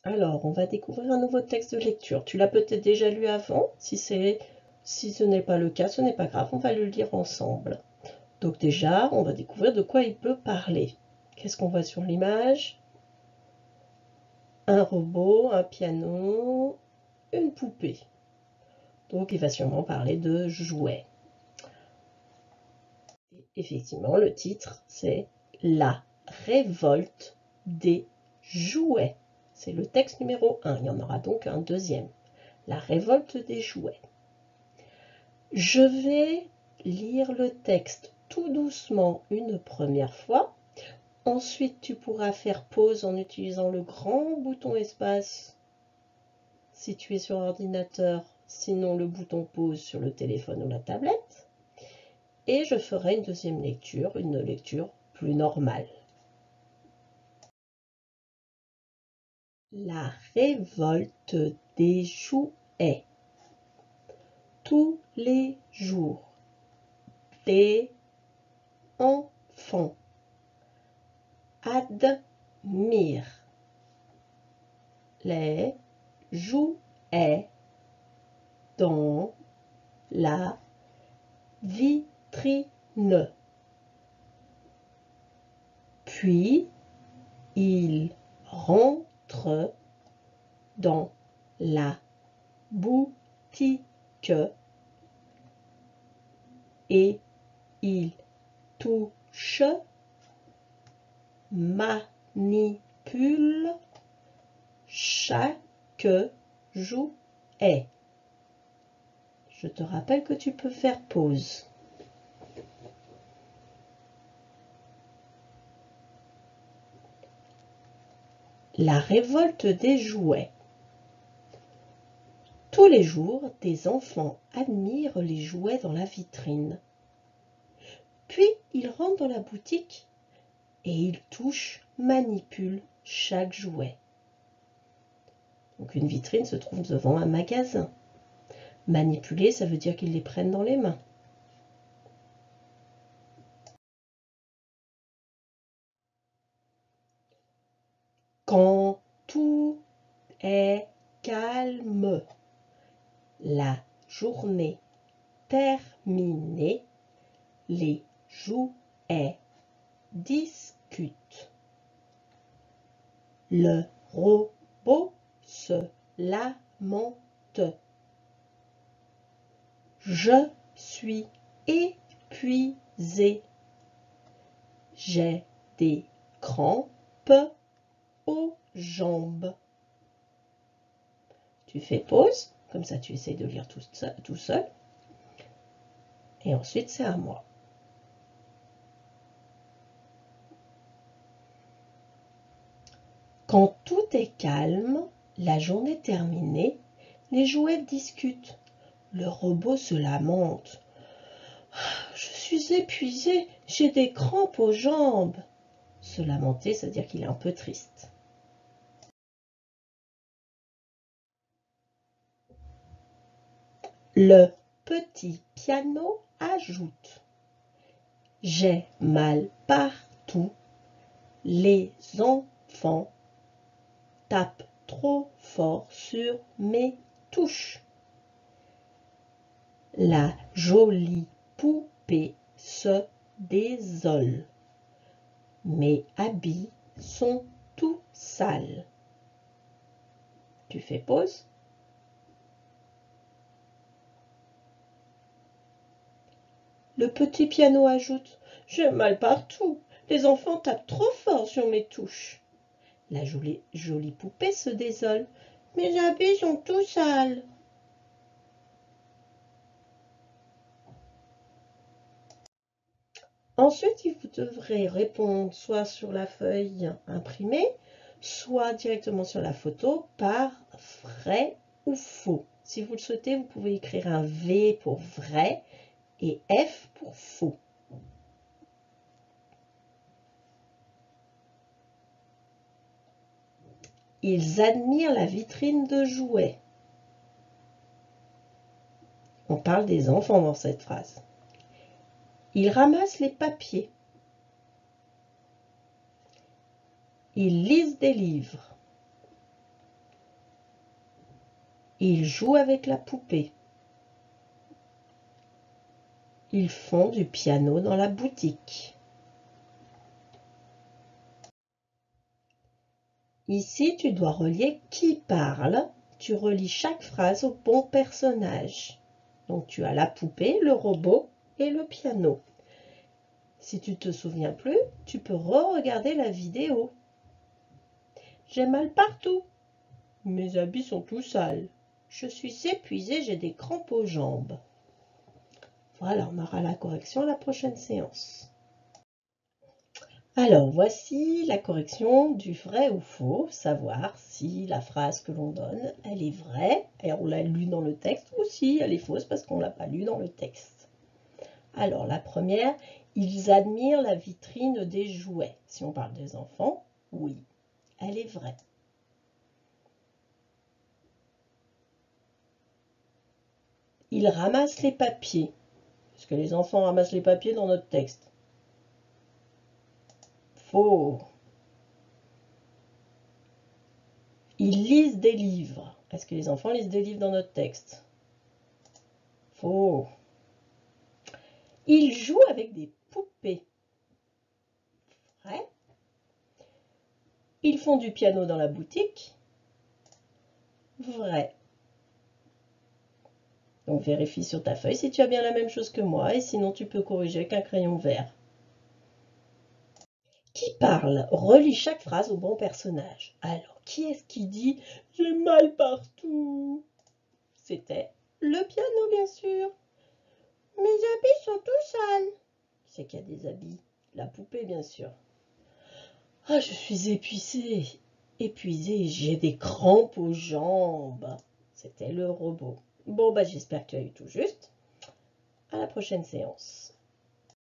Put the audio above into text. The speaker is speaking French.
Alors, on va découvrir un nouveau texte de lecture. Tu l'as peut-être déjà lu avant. Si ce n'est pas le cas, ce n'est pas grave, on va le lire ensemble. Donc déjà, on va découvrir de quoi il peut parler. Qu'est-ce qu'on voit sur l'image? Un robot, un piano, une poupée. Donc il va sûrement parler de jouets. Et effectivement, le titre, c'est La révolte des jouets. C'est le texte numéro 1. Il y en aura donc un deuxième. La révolte des jouets. Je vais lire le texte tout doucement une première fois. Ensuite, tu pourras faire pause en utilisant le grand bouton espace si tu es sur ordinateur, sinon le bouton pause sur le téléphone ou la tablette. Et je ferai une deuxième lecture, une lecture plus normale. La révolte des jouets. Tous les jours, des enfants admirent les jouets dans la vitrine. Puis, ils rentrent dans la boutique et ils touchent, manipulent chaque jouet. Je te rappelle que tu peux faire pause. La révolte des jouets. Tous les jours, des enfants admirent les jouets dans la vitrine. Puis, ils rentrent dans la boutique et ils touchent, manipulent chaque jouet. Donc une vitrine se trouve devant un magasin. Manipuler, ça veut dire qu'ils les prennent dans les mains. Quand tout est calme, la journée terminée, les jouets discutent. Le robot se lamente. Je suis épuisé. J'ai des crampes aux jambes. Tu fais pause, comme ça tu essaies de lire tout seul. Et ensuite c'est à moi. Quand tout est calme, la journée terminée, les jouets discutent. Le robot se lamente. Je suis épuisé, j'ai des crampes aux jambes. Se lamenter, c'est-à-dire qu'il est un peu triste. Le petit piano ajoute. J'ai mal partout, les enfants tapent trop fort sur mes touches. La jolie poupée se désole. Mes habits sont tout sales. Tu fais pause. Le petit piano ajoute. J'ai mal partout. Les enfants tapent trop fort sur mes touches. La jolie poupée se désole. Mes habits sont tout sales. Ensuite, vous devrez répondre soit sur la feuille imprimée, soit directement sur la photo par vrai ou faux. Si vous le souhaitez, vous pouvez écrire un V pour vrai et F pour faux. Ils admirent la vitrine de jouets. On parle des enfants dans cette phrase. Ils ramassent les papiers. Ils lisent des livres. Ils jouent avec la poupée. Ils font du piano dans la boutique. Ici, tu dois relier qui parle. Tu relis chaque phrase au bon personnage. Donc, tu as la poupée, le robot et le piano. Si tu ne te souviens plus, tu peux re-regarder la vidéo. J'ai mal partout. Mes habits sont tout sales. Je suis épuisée, j'ai des crampes aux jambes. Voilà, on aura la correction à la prochaine séance. Alors, voici la correction du vrai ou faux, savoir si la phrase que l'on donne, elle est vraie, et on l'a lue dans le texte, ou si elle est fausse parce qu'on ne l'a pas lue dans le texte. Alors, la première, ils admirent la vitrine des jouets. Si on parle des enfants, oui, elle est vraie. Ils ramassent les papiers. Est-ce que les enfants ramassent les papiers dans notre texte? Faux. Ils lisent des livres. Est-ce que les enfants lisent des livres dans notre texte? Faux. Ils jouent avec des poupées. Vrai. Ils font du piano dans la boutique. Vrai. Donc vérifie sur ta feuille si tu as bien la même chose que moi et sinon tu peux corriger avec un crayon vert. Qui parle? Relis chaque phrase au bon personnage. Alors, qui est-ce qui dit « J'ai mal partout » C'était le piano, bien sûr. Mes habits sont tout sales. Qui c'est qui a des habits? La poupée, bien sûr. Ah, je suis épuisée, j'ai des crampes aux jambes. C'était le robot. Bon, bah j'espère que tu as eu tout juste. À la prochaine séance.